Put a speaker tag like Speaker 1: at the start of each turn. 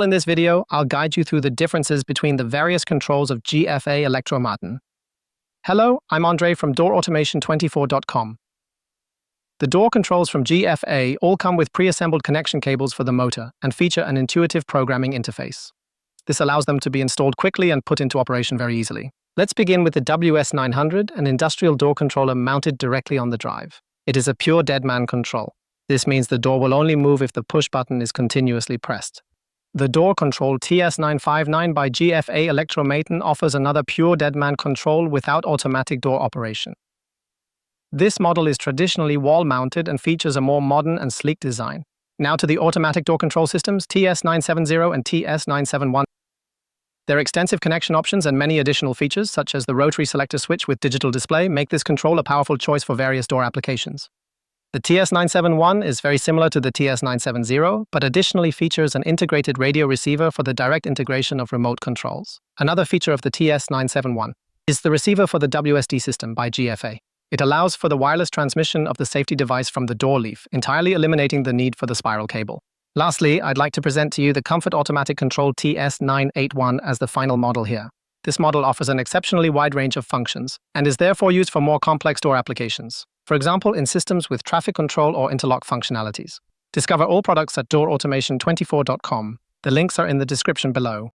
Speaker 1: In this video, I'll guide you through the differences between the various controls of GfA Elektromaten. Hello, I'm Andre from DoorAutomation24.com. The door controls from GfA all come with pre-assembled connection cables for the motor and feature an intuitive programming interface. This allows them to be installed quickly and put into operation very easily. Let's begin with the WS900, an industrial door controller mounted directly on the drive. It is a pure deadman control. This means the door will only move if the push button is continuously pressed. The door control TS959 by GfA Elektromaten offers another pure deadman control without automatic door operation. This model is traditionally wall-mounted and features a more modern and sleek design. Now to the automatic door control systems, TS970 and TS971. Their extensive connection options and many additional features, such as the rotary selector switch with digital display, make this control a powerful choice for various door applications. The TS971 is very similar to the TS970, but additionally features an integrated radio receiver for the direct integration of remote controls. Another feature of the TS971 is the receiver for the WSD system by GfA. It allows for the wireless transmission of the safety device from the door leaf, entirely eliminating the need for the spiral cable. Lastly, I'd like to present to you the Comfort Automatic Control TS981 as the final model here. This model offers an exceptionally wide range of functions and is therefore used for more complex door applications. For example, in systems with traffic control or interlock functionalities. Discover all products at DoorAutomation24.com. The links are in the description below.